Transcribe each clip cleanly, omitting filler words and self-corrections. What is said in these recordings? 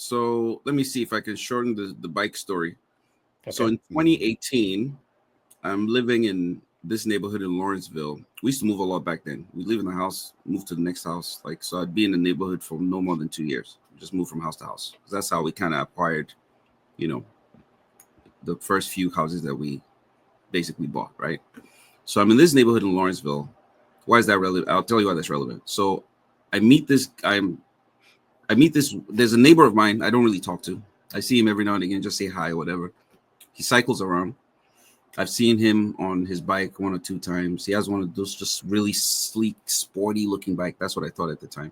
So let me see if I can shorten the bike story. So Okay. in 2018, I'm living in this neighborhood in Lawrenceville. We used to move a lot back then. We live in the house, move to the next house. Like, so I'd be in the neighborhood for no more than 2 years. Just move from house to house. That's how we kind of acquired, you know, the first few houses that we basically bought, right? So I'm in this neighborhood in Lawrenceville. Why is that relevant? I'll tell you why that's relevant. So I meet this. I meet this. There's a neighbor of mine I don't really talk to. I see him every now and again, just say hi or whatever. He cycles around. I've seen him on his bike 1 or 2 times. He has one of those just really sleek, sporty looking bike. That's what I thought at the time.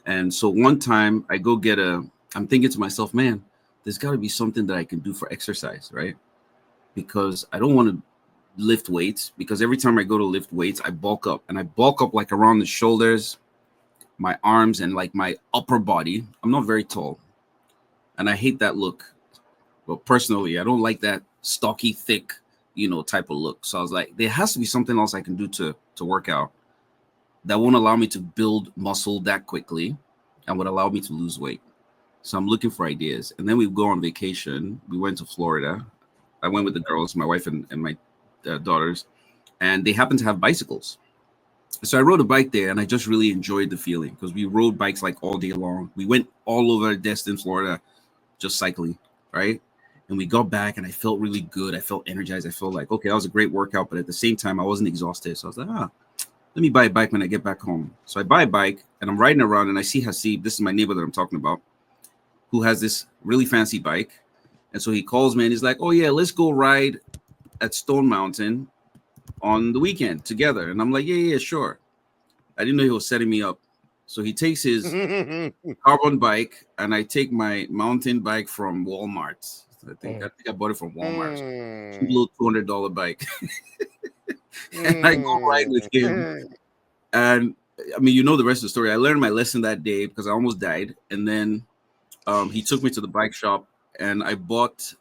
And so one time I go get a. I'm thinking to myself, man, there's got to be something that I can do for exercise, right? Because I don't want to lift weights because every time I go to lift weights, I bulk up and I bulk up like around the shoulders, my arms, and like my upper body. I'm not very tall and I hate that look. But personally, I don't like that stocky, thick, type of look. So I was like, there has to be something else I can do to work out that won't allow me to build muscle that quickly and would allow me to lose weight. So I'm looking for ideas. And then we go on vacation. We went to Florida. I went with the girls, my wife and my daughters, and they happened to have bicycles. So I rode a bike there, and I just really enjoyed the feeling because we rode bikes like all day long. We went all over Destin, Florida, just cycling, right? And we got back, and I felt really good. I felt energized. I felt like, okay, that was a great workout, but at the same time, I wasn't exhausted. So I was like, let me buy a bike when I get back home. So I buy a bike, and I'm riding around, and I see Hasib. This is my neighbor that I'm talking about, who has this really fancy bike. And so he calls me, and he's like, oh, yeah, let's go ride at Stone Mountain on the weekend together. And I'm like, yeah, sure. I didn't know he was setting me up. So he takes his carbon bike and I take my mountain bike from Walmart. I think I bought it from Walmart. Cute little $200 bike. And I go ride with him. And I mean, the rest of the story. I learned my lesson that day because I almost died. And then he took me to the bike shop and I bought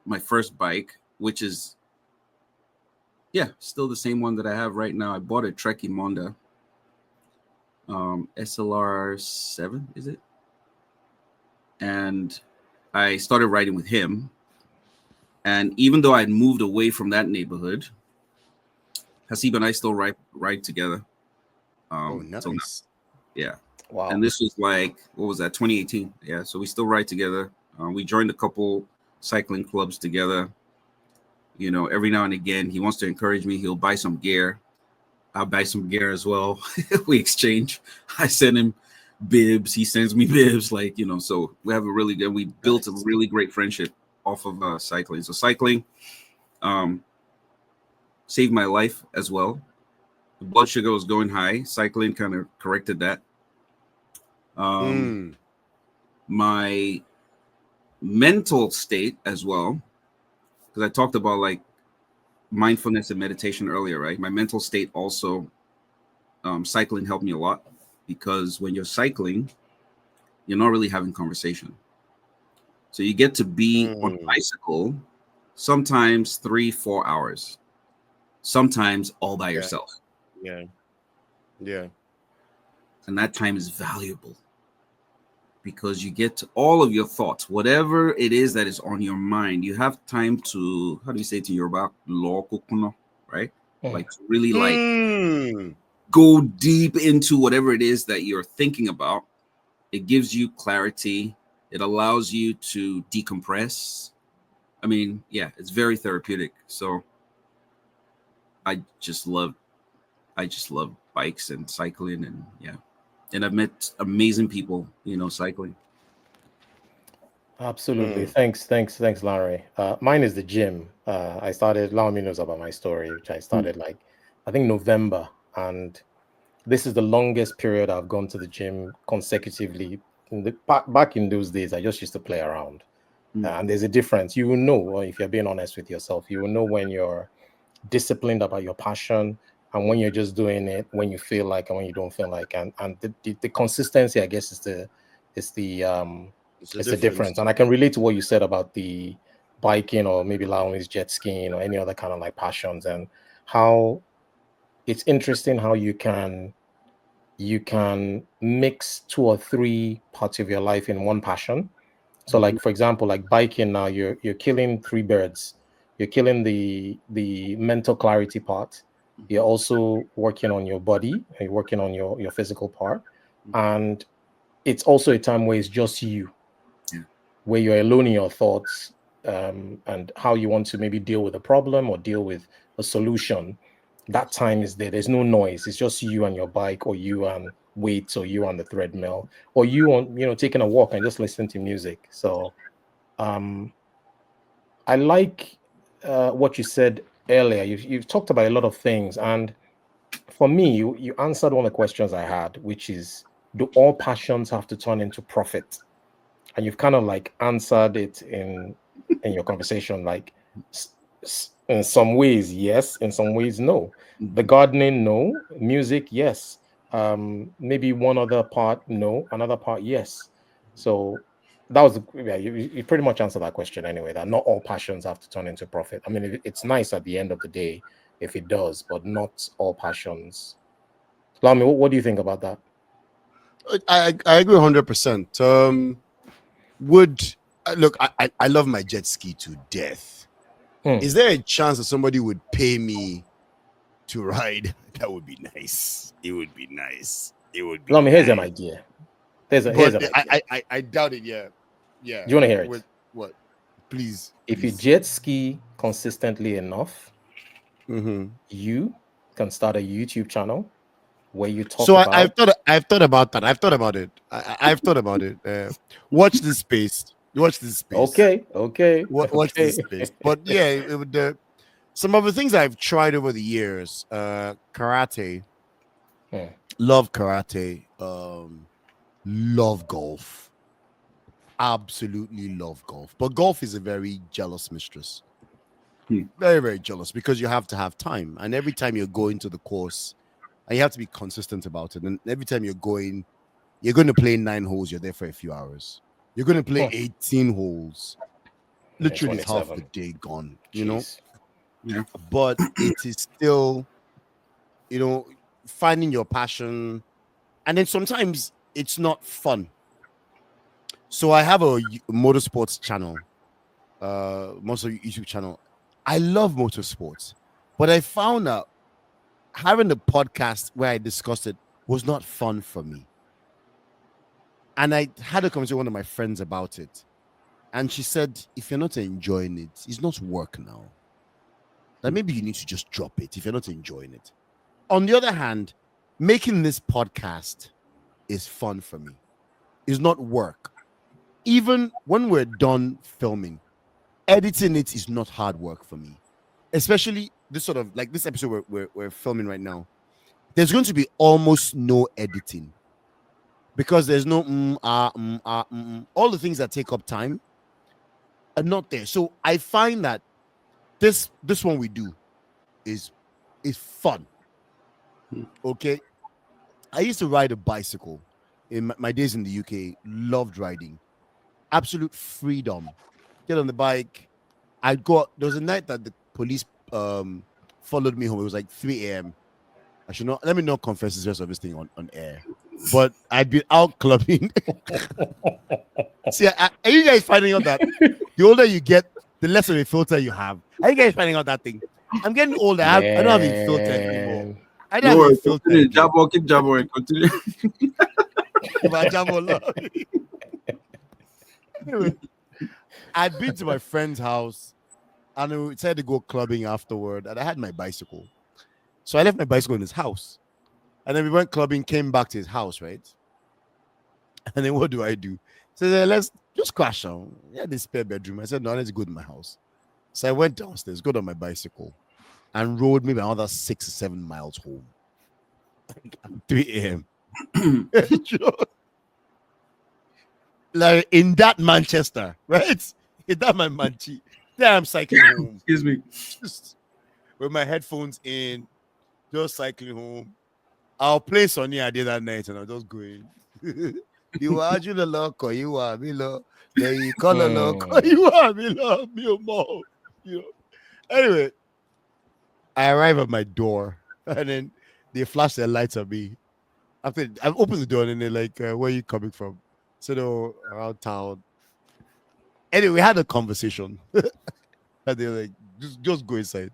my first bike, which is still the same one that I have right now. I bought a Trekkie Monda SLR 7, is it? And I started riding with him. And even though I'd moved away from that neighborhood, Hasib and I still ride together. Oh, Till now. nice. Yeah. Wow. And this was like, what was that? 2018. Yeah. So we still ride together. We joined a couple cycling clubs together. Every now and again, he wants to encourage me. He'll buy some gear. I'll buy some gear as well. We exchange. I send him bibs. He sends me bibs. So we have we built a Nice. really great friendship off of cycling. So cycling um, saved my life as well. The blood sugar was going high. Cycling kind of corrected that. Mm. My mental state as well, because I talked about like mindfulness and meditation earlier, right? My mental state also, cycling helped me a lot because when you're cycling, you're not really having conversation. So you get to be on a Mm. bicycle sometimes 3-4 hours, sometimes all by Yeah. yourself. Yeah. Yeah. And that time is valuable because you get to all of your thoughts, whatever it is that is on your mind. You have time to, how do you say it in Yoruba? Law kokuno, right? Like to really like Mm. go deep into whatever it is that you're thinking about. It gives you clarity. It allows you to decompress. I mean, yeah, it's very therapeutic. So I just love I just love bikes and cycling and yeah. And I've met amazing people, cycling. Absolutely. Mm. Thanks, Larry. Mine is the gym. I started, Larry knows about my story, which I Mm. started like, I think November. And this is the longest period I've gone to the gym consecutively. Back in those days, I just used to play around. Mm. And there's a difference. You will know, or if you're being honest with yourself, you will know when you're disciplined about your passion and when you're just doing it when you feel like and when you don't feel like. And the consistency, I guess, is It's a it's the difference. difference. And I can relate to what you said about the biking or maybe Laomi's jet skiing or any other kind of like passions, and how it's interesting how you can mix two or three parts of your life in one passion. So, like for example, like biking now, you're killing three birds. You're killing the mental clarity part. You're also working on your body. And you're working on your physical part, and it's also a time where it's just you, where you're alone in your thoughts, and how you want to maybe deal with a problem or deal with a solution. That time is there. There's no noise. It's just you and your bike, or you and weights, or you on the treadmill, or you on taking a walk and just listening to music. So um I like what you said earlier. You've talked about a lot of things, and for me, you answered one of the questions I had, which is, do all passions have to turn into profit? And you've kind of like answered it in your conversation, like in some ways yes, in some ways no. The gardening, no. Music, yes. Maybe one other part, no. Another part, yes. So that was you pretty much answered that question anyway, that not all passions have to turn into profit. I mean, it's nice at the end of the day if it does, but not all passions. Lami, what do you think about that? I agree 100%. Would look, I love my jet ski to death. Is there a chance that somebody would pay me to ride? That would be nice. It would be nice. It would be. Lami, here's an nice. idea. Here's an idea. I doubt it. Yeah. Do you want to hear it? What? Please. If you jet ski consistently enough, you can start a YouTube channel where you talk. So I've thought about that. I've thought about it. I've thought about it. Watch this space. Watch this space. Okay. Watch this space. But yeah, it would. Some of the things I've tried over the years, karate. Love karate. Love golf. Absolutely love golf. But golf is a very jealous mistress. Very, very jealous, because you have to have time. And every time you're going to the course, and you have to be consistent about it. And every time you're going to play 9 holes, you're there for a few hours. You're going to play 18 holes. Literally half the day gone, you know? Yeah. But it is still, finding your passion. And then sometimes it's not fun. So I have a motorsports channel, most of YouTube channel. I love motorsports, but I found out having the podcast where I discussed it was not fun for me. And I had a conversation with one of my friends about it. And she said, if you're not enjoying it, it's not work now. That maybe you need to just drop it if you're not enjoying it. On the other hand, making this podcast is fun for me. It's not work. Even when we're done filming, editing it is not hard work for me. Especially this sort of, like this episode we're filming right now. There's going to be almost no editing, because there's no all the things that take up time are not there. So I find that this one we do is fun. Okay. I used to ride a bicycle in my days in the UK. Loved riding. Absolute freedom. Get on the bike. There was a night that the police followed me home. It was like 3 a.m. Let me not confess the rest of this thing on air. But I'd been out clubbing. See, are you guys finding out that the older you get, the less of a filter you have? Are you guys finding out that thing? I'm getting older. I don't have a filter anymore. I don't have a filter. Keep jabbering. Continue. Anyway, I'd been to my friend's house and we decided to go clubbing afterward, and I had my bicycle. So I left my bicycle in his house. And then we went clubbing, came back to his house, right? And then what do? So let's just crash on. Yeah, this spare bedroom. I said, no, let's go to my house. So I went downstairs, got on my bicycle, and rode maybe another 6 or 7 miles home. 3 a.m. Like in that Manchester, right? In that my Manchi. There I'm cycling home. Excuse me. Just with my headphones in, just cycling home. I'll play Sonny I did that night and I'm just going. You are you the loco, you are me love. You call a loco, you are me love, me more. Anyway, I arrive at my door and then they flash their lights at me. After I've opened the door and they're like, where are you coming from? So they're around town. Anyway, we had a conversation. And they were like, just go inside.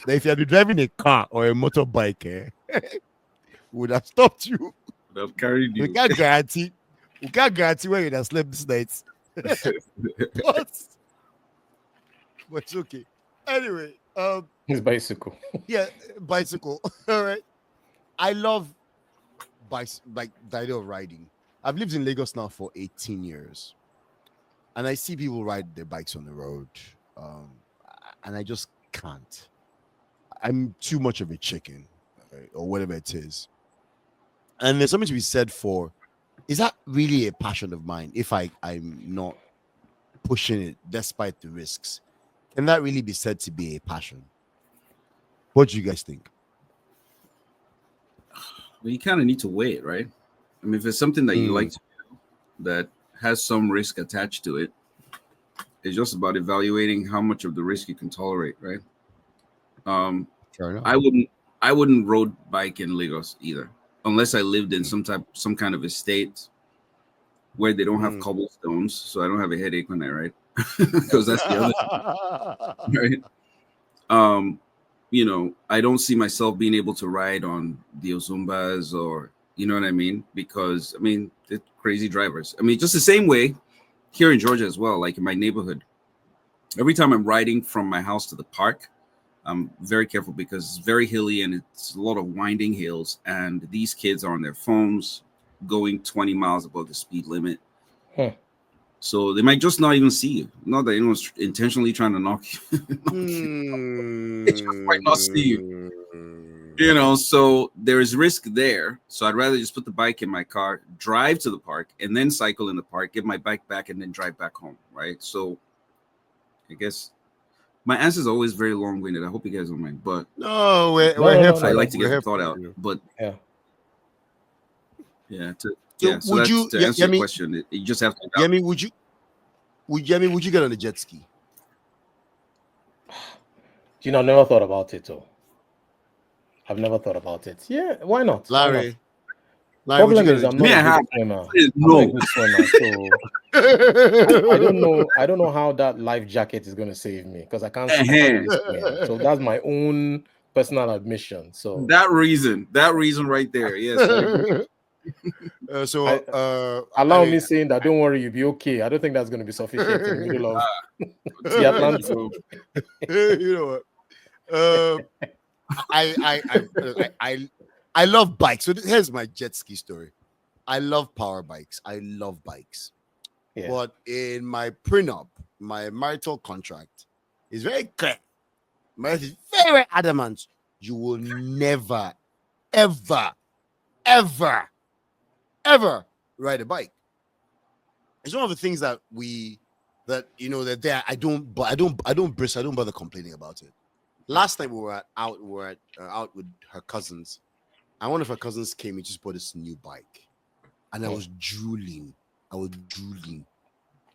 Now, if you had been driving a car or a motorbike, would have stopped you. Would have carried We you. can't guarantee where you'd have slept this night. but it's okay. Anyway, His bicycle. yeah, bicycle. All right. I love bikes, like the idea of riding. I've lived in Lagos now for 18 years. And I see people ride their bikes on the road. And I just can't. I'm too much of a chicken, right, or whatever it is. And there's something to be said for, is that really a passion of mine if I'm not pushing it despite the risks? Can that really be said to be a passion? What do you guys think? Well, you kind of need to weigh it, right? I mean, if it's something that you like to do that has some risk attached to it, it's just about evaluating how much of the risk you can tolerate, right? Fair enough. I wouldn't road bike in Lagos either, unless I lived in some kind of estate where they don't have cobblestones, so I don't have a headache when I ride. Because that's the other thing, right? You know, I don't see myself being able to ride on the Ozumbas, or you know what I mean? Because I mean, they're crazy drivers. I mean, just the same way here in Georgia as well, like in my neighborhood. Every time I'm riding from my house to the park, I'm very careful because it's very hilly and it's a lot of winding hills. And these kids are on their phones going 20 miles above the speed limit. So they might just not even see you. Not that anyone's intentionally trying to knock you. They just might not see you. You know, so there is risk there. So I'd rather just put the bike in my car, drive to the park, and then cycle in the park, get my bike back, and then drive back home, right? So I guess my answer is always very long-winded. I hope you guys don't mind, but no, we're here for I you. like to We're get here the thought for out. you. But So so would that's you, to answer Yemi, your question. You just have to. Yemi, would you get on a jet ski? You know, I never thought about it though. I've never thought about it. Yeah, why not? Larry, Problem is, I'm not a good swimmer. No. I'm not a good swimmer, so I don't know how that life jacket is going to save me because I can't really swim. So that's my own personal admission. So that reason right there, yes. Allow me saying that. Don't worry, you'll be okay. I don't think that's going to be sufficient in the middle of the Atlantic. You know what? I love bikes. So here's my jet ski story. I love power bikes. I love bikes. Yeah. But in my prenup, my marital contract is very clear. My wife is very adamant. You will never, ever, ever, ever ride a bike. It's one of the things that I don't bother complaining about it. Last night we were out with her cousins, and one of her cousins came and just bought this new bike, and I was drooling.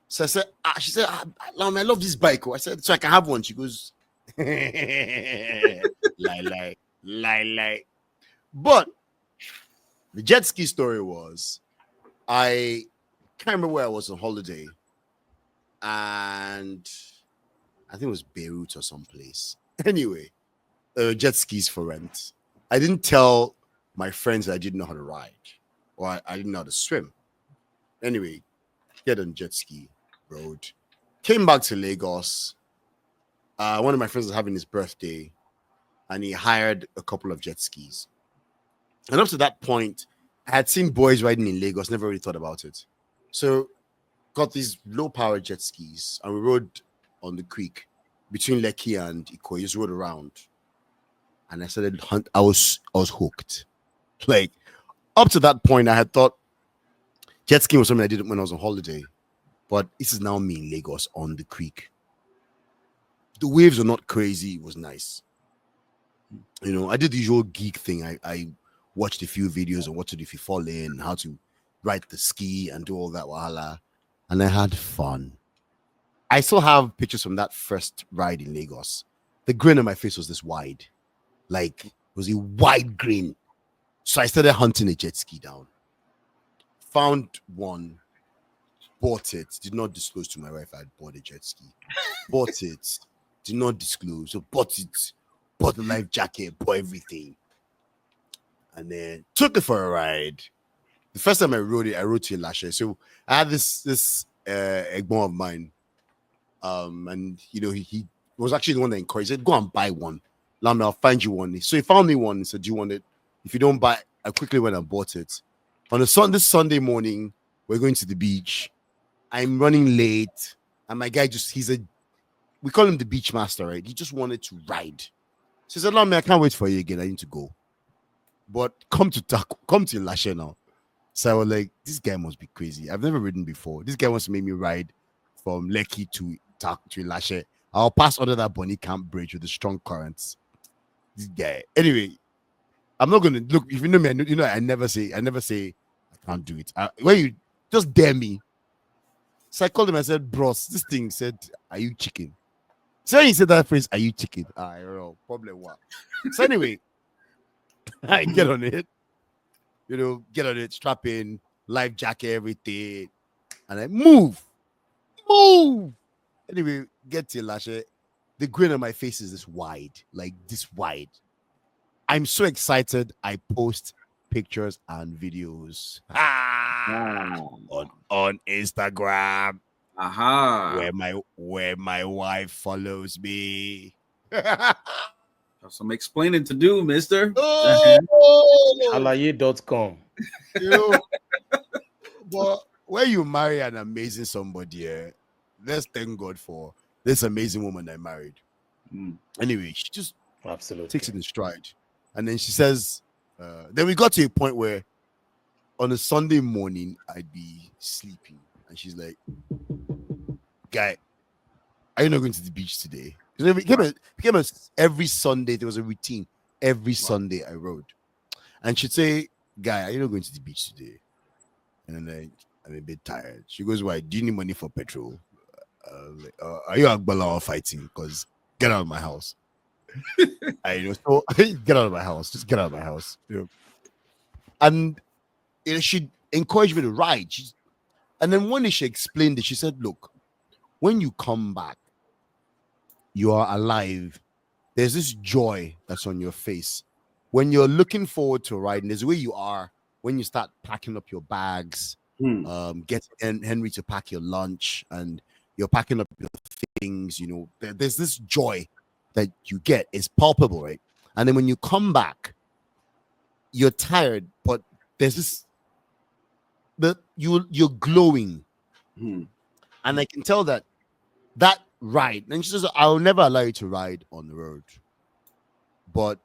So I said, she said, I love this bike. I said, so I can have one. She goes, lie. But the jet ski story was, I can't remember where I was on holiday, and I think it was Beirut or someplace. Anyway, jet skis for rent. I didn't tell my friends that I didn't know how to ride, or I didn't know how to swim. Anyway, get on jet ski road. Came back to Lagos. One of my friends was having his birthday, and he hired a couple of jet skis. And up to that point, I had seen boys riding in Lagos, never really thought about it. So got these low-power jet skis, and we rode on the creek between Lekki and Ikoyi, just rode around. And I started hunt. I was hooked. Like, up to that point, I had thought jet skiing was something I did when I was on holiday. But this is now me in Lagos on the creek. The waves are not crazy. It was nice. You know, I did the usual geek thing. I watched a few videos on what to do if you fall in, how to ride the ski and do all that wahala. And I had fun. I still have pictures from that first ride in Lagos. The grin on my face was this wide. Like, it was a wide grin. So I started hunting a jet ski down. Found one. bought it, did not disclose to my wife I had bought a jet ski. Bought it, did not disclose. So bought it, bought the life jacket, bought everything. And then took it for a ride. The first time I rode to Lashe. So I had this egbon of mine. And you know, he was actually the one that encouraged it. Go and buy one. Lami, I'll find you one. So he found me one and said, do you want it? If you don't buy, I quickly went and bought it. On this Sunday morning, we're going to the beach. I'm running late. And my guy we call him the beach master, right? He just wanted to ride. So he said, Lami, I can't wait for you again. I need to go. But come to Lashe now. So I was like, this guy must be crazy. I've never ridden before. This guy wants to make me ride from Lekki to Lashe. I'll pass under that Bonny Camp Bridge with the strong currents. This guy. Anyway, I'm not gonna look. If you know me, you know I never say I can't do it. When you just dare me. So I called him. I said, "Bros, this thing said, are you chicken?" So when he said that phrase, "Are you chicken?" I don't know. Problem what? So anyway, I get on it. You know, get on it, strap in, life jacket, everything, and I move. Anyway, get to Lashe. The grin on my face is this wide, like this wide. I'm so excited. I post pictures and videos on Instagram. Where my wife follows me. Have some explaining to do, mister. Alaye.com. But when you marry an amazing somebody, let's thank God for this amazing woman I married. Anyway, she just absolutely takes it in stride. And then she says, then we got to a point where on a Sunday morning, I'd be sleeping. And she's like, guy, are you not going to the beach today? It became every Sunday, there was a routine. Every Sunday I rode. And she'd say, guy, are you not going to the beach today? And then I'm a bit tired. She goes, why? Do you need money for petrol? Are you Agbala fighting? Because get out of my house. So get out of my house. Just get out of my house. You know? And she encouraged me to ride. And then one day she explained it. She said, look, when you come back, you are alive. There's this joy that's on your face. When you're looking forward to riding, there's where you are when you start packing up your bags, getting Henry to pack your lunch, and you're packing up your things, you know, there's this joy that you get. It's palpable, right? And then when you come back, you're tired, but there's this you're glowing. And I can tell that ride, and she says, I'll never allow you to ride on the road, but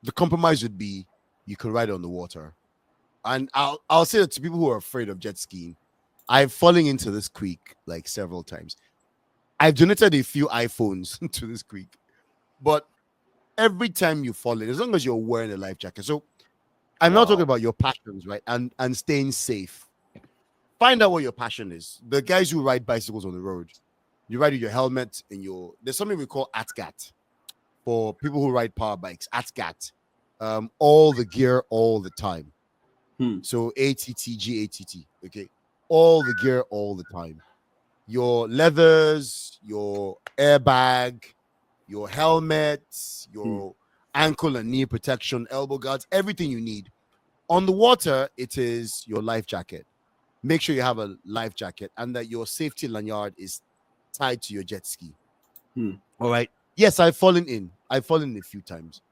the compromise would be you can ride on the water. And I'll say that to people who are afraid of jet skiing, I've fallen into this creek like several times. I've donated a few iPhones to this creek, but every time you fall in, as long as you're wearing a life jacket. So I'm not talking about your passions, right? And staying safe. Find out what your passion is. The guys who ride bicycles on the road, you ride with your helmet and there's something we call ATGAT for people who ride power bikes. ATGAT, all the gear, all the time. So ATTGATT, okay, all the gear, all the time. Your leathers, your airbag, your helmet, your ankle and knee protection, elbow guards, everything you need. On the water, it is your life jacket. Make sure you have a life jacket and that your safety lanyard is tied to your jet ski. All right. Yes, I've fallen in a few times.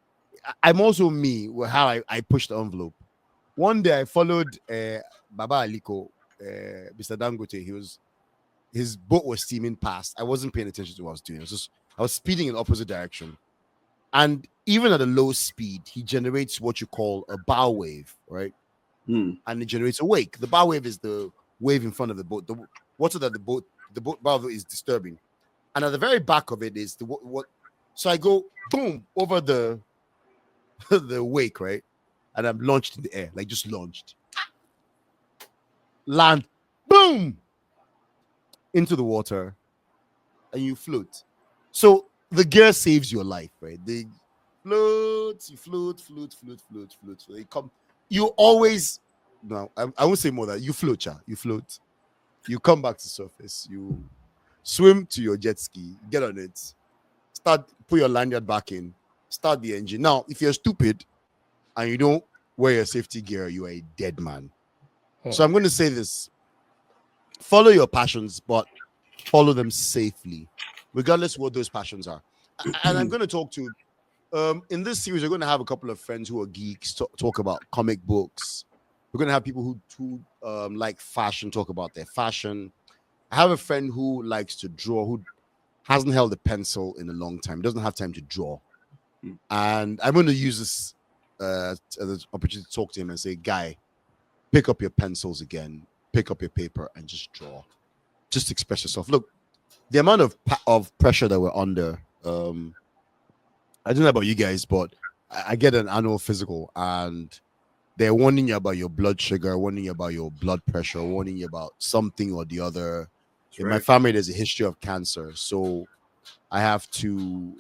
I'm also me with how I push the envelope. One day I followed Baba Aliko, Mr. Dangote. His boat was steaming past. I wasn't paying attention to what I was doing. I was speeding in the opposite direction. And even at a low speed, he generates what you call a bow wave, right? And it generates a wake. The bow wave is the wave in front of the boat. The water that the boat bow is disturbing. And at the very back of it is what. So I go boom over the wake, right? And I'm launched in the air, like just launched. Land, boom, into the water, and you float. So the gear saves your life, right? They float. You always, no, I won't say more than you float, cha. You float. You come back to surface. You swim to your jet ski, get on it, put your lanyard back in, start the engine. Now, if you're stupid and you don't wear your safety gear, you are a dead man. So I'm going to say this: follow your passions, but follow them safely, regardless what those passions are. And I'm going to talk to. In this series, we're going to have a couple of friends who are geeks talk about comic books. We're going to have people who like fashion talk about their fashion. I have a friend who likes to draw, who hasn't held a pencil in a long time, doesn't have time to draw. And I'm going to use this as an opportunity to talk to him and say, guy, pick up your pencils again, pick up your paper and just draw. Just express yourself. Look, the amount of pressure that we're under, I don't know about you guys, but I get an annual physical and they're warning you about your blood sugar, warning you about your blood pressure, warning you about something or the other. In my family, there's a history of cancer. So I have to,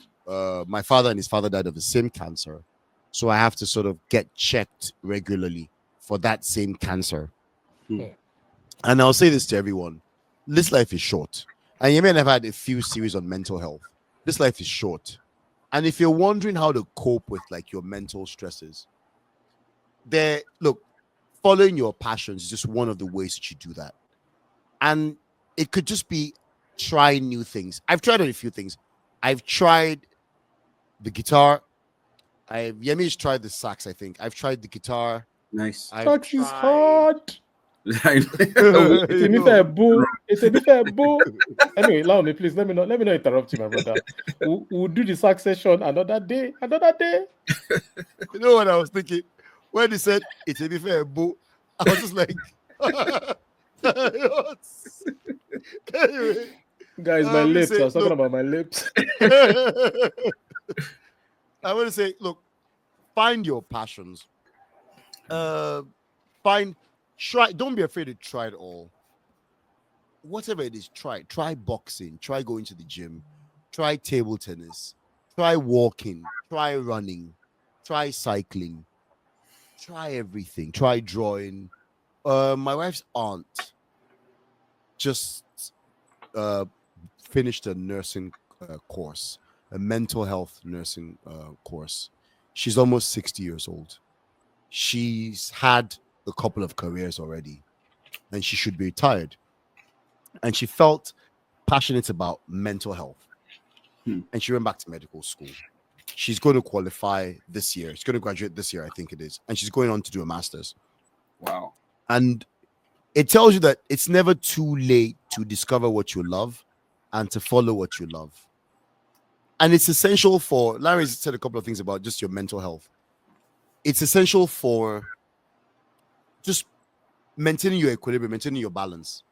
my father and his father died of the same cancer. So I have to sort of get checked regularly for that same cancer. And I'll say this to everyone. This life is short. And you may have had a few series on mental health. This life is short. And if you're wondering how to cope with like your mental stresses, look, following your passions is just one of the ways that you do that. And it could just be try new things. I've tried a few things. I've tried the guitar. Yemi's tried the sax, I think. I've tried the guitar. Nice. Sax is hard. It's a bit boo. Anyway, allow me, please. Let me not interrupt you, my brother. We'll do the sax session another day. You know what I was thinking? When he said it's a bit boo, I was just like, anyway, guys, my lips. I was talking about my lips. I want to say, look, find your passions. Try. Don't be afraid to try it all. Whatever it is, try. Try boxing. Try going to the gym. Try table tennis. Try walking. Try running. Try cycling. Try everything. Try drawing. My wife's aunt just finished a nursing course, a mental health nursing course. She's almost 60 years old. She's had a couple of careers already, and she should be retired. And she felt passionate about mental health. And she went back to medical school. She's going to qualify this year. She's going to graduate this year, I think it is. And she's going on to do a master's. Wow. And it tells you that it's never too late to discover what you love and to follow what you love. And it's essential for, Larry said a couple of things about just your mental health. It's essential for just maintaining your equilibrium, maintaining your balance.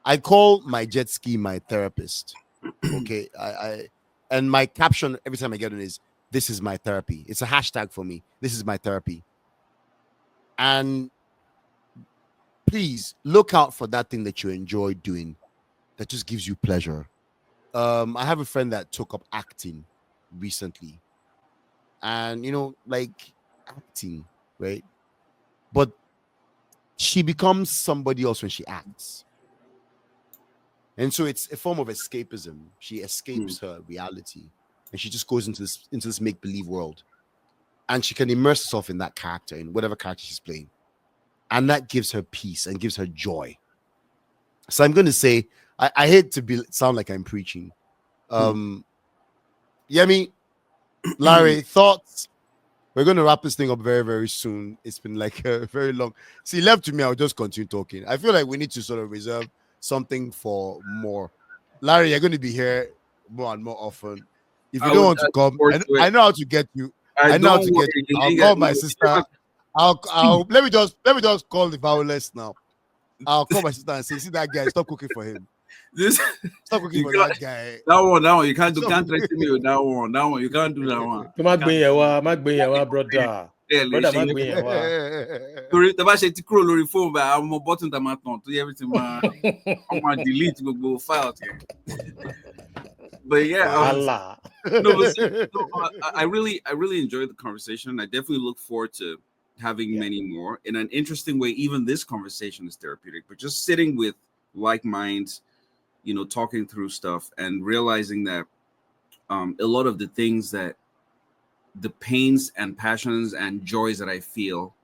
I call my jet ski my therapist. Okay. And my caption every time I get on is, this is my therapy. It's a hashtag for me. This is my therapy. And please look out for that thing that you enjoy doing that just gives you pleasure. I have a friend that took up acting recently. And, like acting, right? But she becomes somebody else when she acts. And so it's a form of escapism. She escapes her reality. And she just goes into this make-believe world. And she can immerse herself in that character, in whatever character she's playing. And that gives her peace and gives her joy. So I'm going to say, I hate to sound like I'm preaching. Yemi, Larry, thoughts? We're going to wrap this thing up very, very soon. It's been like very long. See, left to me, I'll just continue talking. I feel like we need to sort of reserve something for more. Larry, you're going to be here more and more often. If you don't want to come, I know how to get you. I know how to get you. I'll call my sister. I'll let me just call the violence now. I'll call my sister and say, see that guy, stop cooking for him. Stop cooking for that guy. That one, you can't threaten me with that one. That one, you can't do that one. Brother. Lórí phone, but I'm a button that my tongue to everything. I'm gonna delete go files here. But yeah, I really enjoyed the conversation. I definitely look forward to having many more. In an interesting way, even this conversation is therapeutic. But just sitting with like minds, talking through stuff and realizing that a lot of the things that the pains and passions and joys that I feel,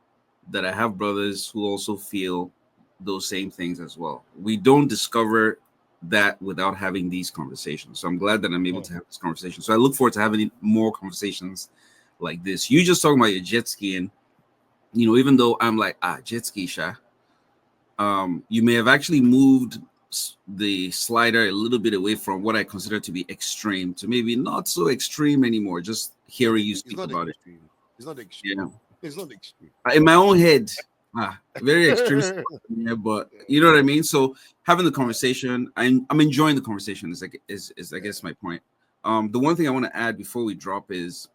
that I have brothers who also feel those same things as well. We don't discover that without having these conversations. So I'm glad that I'm able to have this conversation. So I look forward to having more conversations like this. You just talking about your jet skiing, even though I'm like, jet ski, Sha. You may have actually moved the slider a little bit away from what I consider to be extreme to maybe not so extreme anymore. Just hearing you speak about extreme. It's not extreme. Yeah. It's not extreme. In my own head, very extreme. Yeah, but you know what I mean. So having the conversation, I'm enjoying the conversation. Is I guess my point. The one thing I want to add before we drop is,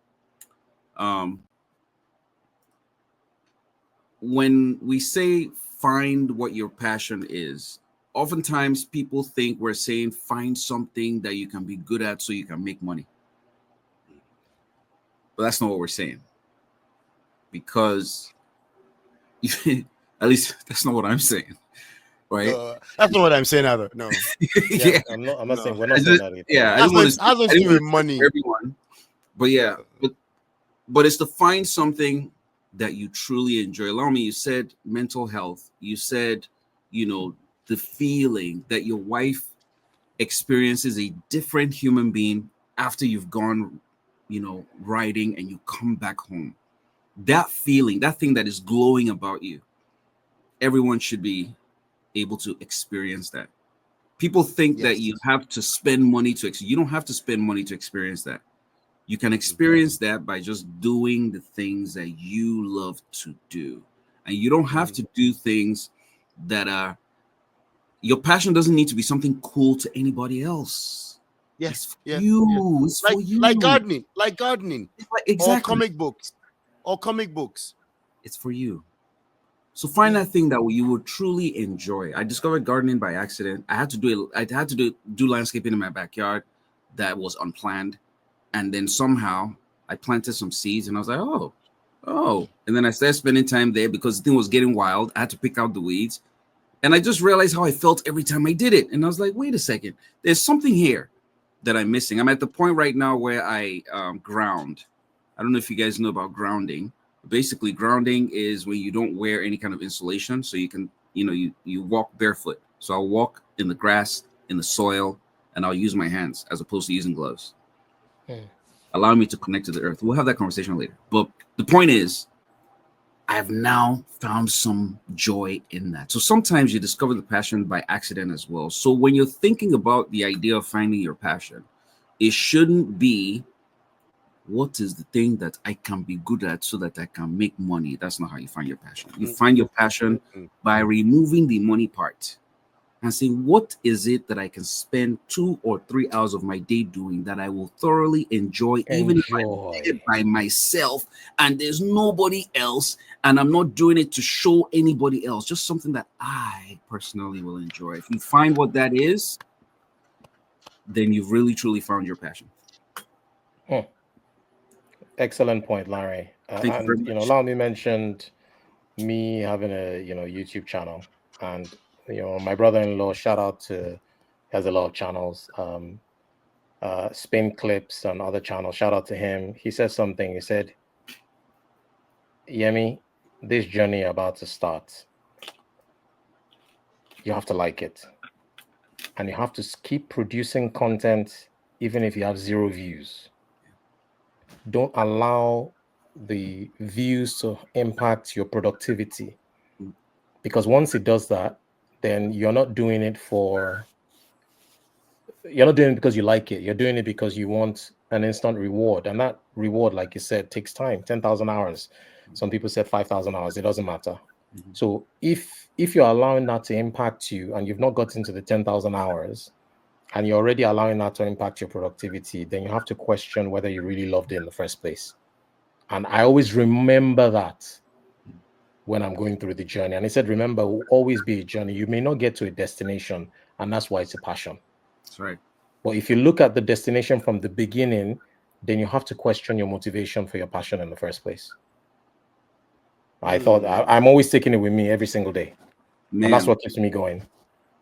when we say find what your passion is, oftentimes people think we're saying find something that you can be good at so you can make money. But that's not what we're saying. Because at least that's not what I'm saying. Right? That's not what I'm saying either. No. Yeah, I'm not saying we're not saying that either. Yeah, I just want to do with money. Everyone. But yeah, but it's to find something that you truly enjoy. Olawunmi, you said mental health. You said, the feeling that your wife experiences a different human being after you've gone, riding and you come back home. That feeling, that thing that is glowing about you, everyone should be able to experience that. People think that you have to spend money you don't have to spend money to experience that. You can experience that by just doing the things that you love to do. And you don't have to do things that are, your passion doesn't need to be something cool to anybody else. Yes. You. It's for you. Like gardening. Exactly. Or comic books. It's for you. So find that thing that you will truly enjoy. I discovered gardening by accident. I had to do landscaping in my backyard that was unplanned. And then somehow I planted some seeds and I was like, oh. And then I started spending time there because the thing was getting wild. I had to pick out the weeds. And I just realized how I felt every time I did it. And I was like, wait a second. There's something here that I'm missing. I'm at the point right now where I ground. I don't know if you guys know about grounding. Basically, grounding is when you don't wear any kind of insulation. So you can, you walk barefoot. So I'll walk in the grass, in the soil, and I'll use my hands as opposed to using gloves. Allow me to connect to the earth. We'll have that conversation later. But the point is, I have now found some joy in that. So sometimes you discover the passion by accident as well. So when you're thinking about the idea of finding your passion, it shouldn't be, what is the thing that I can be good at so that I can make money? That's not how you find your passion. You find your passion by removing the money part and saying, what is it that I can spend 2 or 3 hours of my day doing that I will thoroughly enjoy, even if I did it by myself and there's nobody else and I'm not doing it to show anybody else, just something that I personally will enjoy. If you find what that is, then you've really truly found your passion. Excellent point, Larry. Olawunmi mentioned me having a YouTube channel, and my brother-in-law, shout out to, has a lot of channels, Spin Clips and other channels. Shout out to him. He said something. He said, Yemi, this journey about to start, you have to like it, and you have to keep producing content even if you have 0 views. Don't allow the views to impact your productivity, because once it does that, then you're not doing it because you like it. You're doing it because you want an instant reward, and that reward, like you said, takes time. 10,000 hours. Some people said 5,000 hours. It doesn't matter. So if you're allowing that to impact you and you've not gotten to the 10,000 hours, and you're already allowing that to impact your productivity, then you have to question whether you really loved it in the first place. And I always remember that when I'm going through the journey. And he said, remember, it will always be a journey. You may not get to a destination, and that's why it's a passion. That's right. But if you look at the destination from the beginning, then you have to question your motivation for your passion in the first place. I thought I'm always taking it with me every single day. Man. And that's what keeps me going.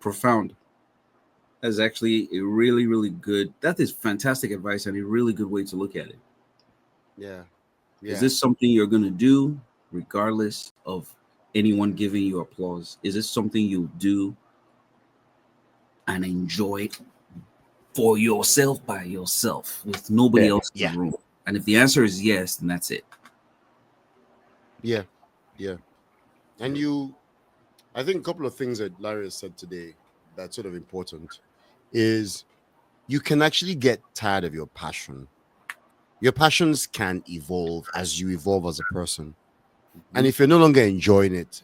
profound. That's actually a really, really good. That is fantastic advice and a really good way to look at it. Yeah. Is this something you're going to do regardless of anyone giving you applause? Is this something you do and enjoy for yourself by yourself with nobody else in the room? And if the answer is yes, then that's it. Yeah. And I think a couple of things that Larry has said today that's sort of important is you can actually get tired of your passion. Your passions can evolve as you evolve as a person. And if you're no longer enjoying it,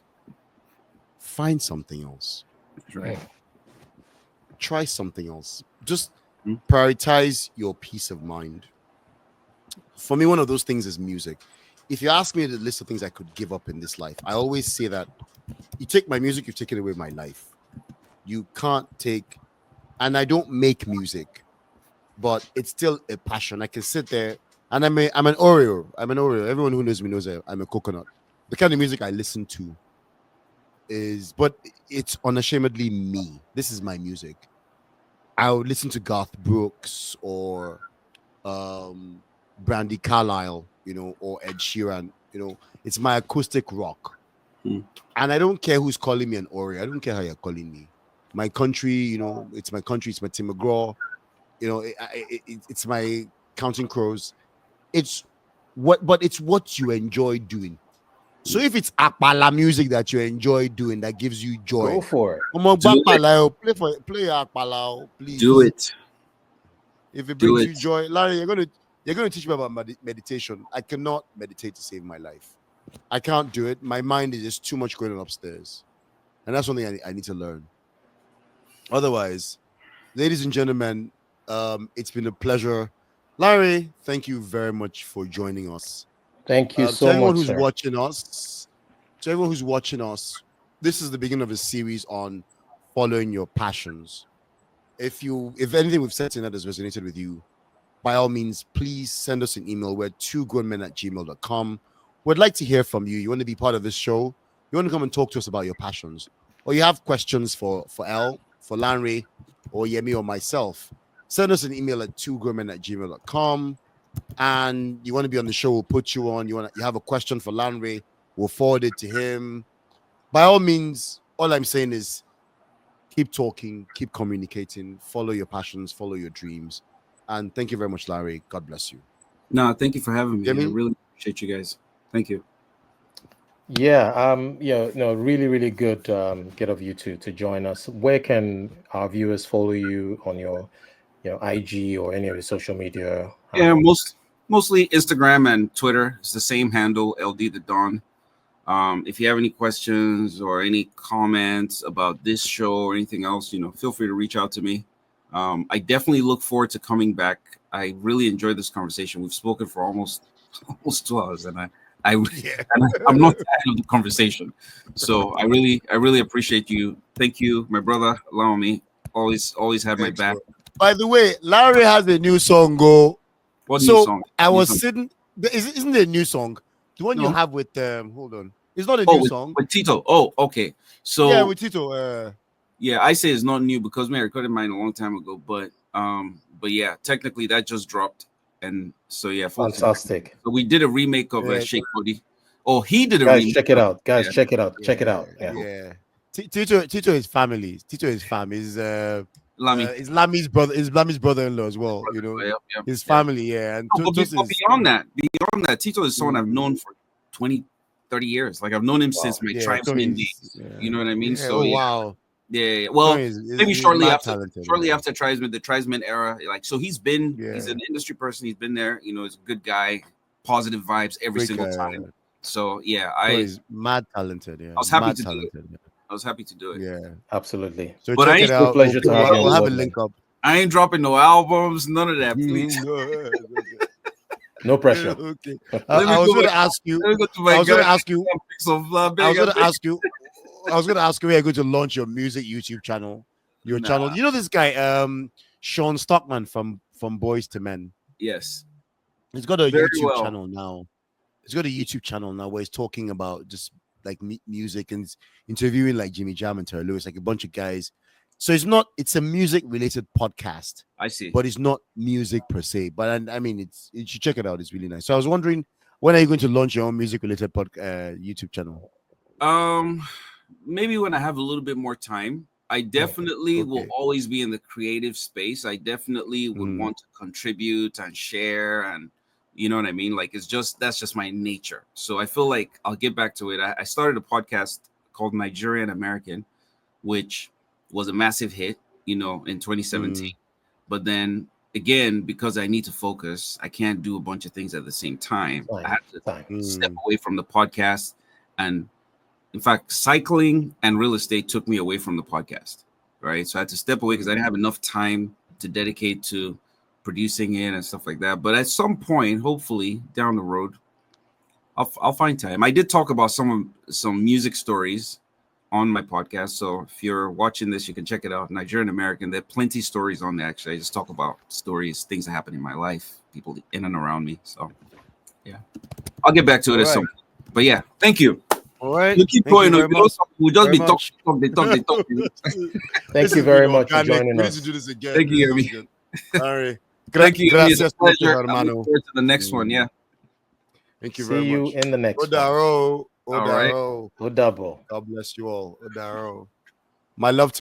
find something else. That's right. Try something else. Just prioritize your peace of mind. For me, one of those things is music. If you ask me the list of things I could give up in this life, I always say that you take my music, you've taken away my life. You can't take, and I don't make music, but it's still a passion. I can sit there, and I'm an Oreo. I'm an Oreo. Everyone who knows me knows I'm a coconut. The kind of music I listen to but it's unashamedly me. This is my music. I would listen to Garth Brooks or Brandy Carlisle, or Ed Sheeran. It's my acoustic rock. And I don't care who's calling me an Oreo. I don't care how you're calling me. My country, it's my country. It's my Tim McGraw. It's my Counting Crows. It's what you enjoy doing. So if it's Akpala music that you enjoy doing that gives you joy, go for it. Play Akpala, please. Do it. If it brings you joy, Larry, you're going to teach me about meditation. I cannot meditate to save my life. I can't do it. My mind is just too much going on upstairs, and that's something I need to learn. Otherwise, ladies and gentlemen, it's been a pleasure. Larry, thank you very much for joining us. Thank you so much, to everyone who's watching us, this is the beginning of a series on following your passions. If anything we've said tonight has resonated with you, by all means, please send us an email. We're twogrownmen@gmail.com. We'd like to hear from you. You want to be part of this show? You want to come and talk to us about your passions? Or you have questions for El, for Larry, or Yemi, or myself? Send us an email at twogrownmen@gmail.com. And you want to be on the show, we'll put you on. You have a question for Larry, we'll forward it to him. By all means, all I'm saying is keep talking, keep communicating, follow your passions, follow your dreams. And thank you very much, Larry. God bless you. No, thank you for having me. Yemi? I really appreciate you guys. Thank you. Really, really good get of you to join us. Where can our viewers follow you on your IG or any of the social media? Yeah, mostly Instagram and Twitter. It's the same handle, Eldee the Don. If you have any questions or any comments about this show or anything else, feel free to reach out to me. I definitely look forward to coming back. I really enjoyed this conversation. We've spoken for almost 2 hours, and I'm not tired of the conversation. So I really appreciate you. Thank you, my brother. Olawunmi. Always have my back. Bro. By the way, Larry has a new song. What new song? I was sitting. Isn't it a new song? The one you have with hold on. It's not a new song. With Tito. Oh, okay. So yeah, with Tito. Yeah, I say it's not new because I recorded mine a long time ago. But yeah, technically that just dropped, and so yeah, fantastic. So we did a remake of Sheikh Cody. Oh, he did a remake. Remake. Check it out, guys. Check it out. Check it out. Yeah. Tito is family. Tito is family. Is Lami's brother. Is Lami's brother-in-law as well. His family. Yeah. And beyond that, Tito is someone I've known for 20, 30 years. Like I've known him since my tribesman days. You know what I mean? Yeah, so wow. Yeah. Well, maybe shortly after tribesman, the tribesman era. Like so, he's an industry person. He's been there. He's a good guy. Positive vibes every single time. So yeah, he's mad talented. Yeah, I was happy to do it. I was happy to do it. Yeah, absolutely. So but check it out. Pleasure to have you. We'll have a link up. I ain't dropping no albums, none of that, please. No pressure. Okay. I was going to ask you. I was going to ask you. Where you're going to launch your music YouTube channel. Your channel. You know this guy, Sean Stockman from Boys to Men. Yes. He's got a YouTube channel now. He's got a YouTube channel now where he's talking about just like music and interviewing like Jimmy Jam and Terry Lewis, like a bunch of guys. So it's a music related podcast, I see. but it's not music per se. But I mean, you should check it out. It's really nice. So I was wondering, when are you going to launch your own music related YouTube channel? Maybe when I have a little bit more time. I definitely will Okay. always be in the creative space. I definitely would want to contribute and share, and you know what I mean? Like that's just my nature. So I feel like I'll get back to it. I started a podcast called Nigerian American, which was a massive hit, in 2017. But then again, because I need to focus, I can't do a bunch of things at the same time. I have to step away from the podcast. And in fact, cycling and real estate took me away from the podcast, right? So I had to step away because I didn't have enough time to dedicate to producing it and stuff like that. But at some point, hopefully down the road, I'll find time. I did talk about some music stories on my podcast. So if you're watching this, you can check it out. Nigerian American. There are plenty of stories on there. Actually, I just talk about stories, things that happen in my life, people in and around me. So yeah, I'll get back to it at some point. But yeah, thank you. All right. You keep going. We'll just be talking. Thank you very much for joining us. We us. need to do this again. Thank you, Yemi. All right. Thank you. Gracias, It's a pleasure. hermano. I look forward to the next one. Yeah. Thank you very much. See you in the next Odaro. one. Odaro. Odabo. God bless you all. Odaro. My love to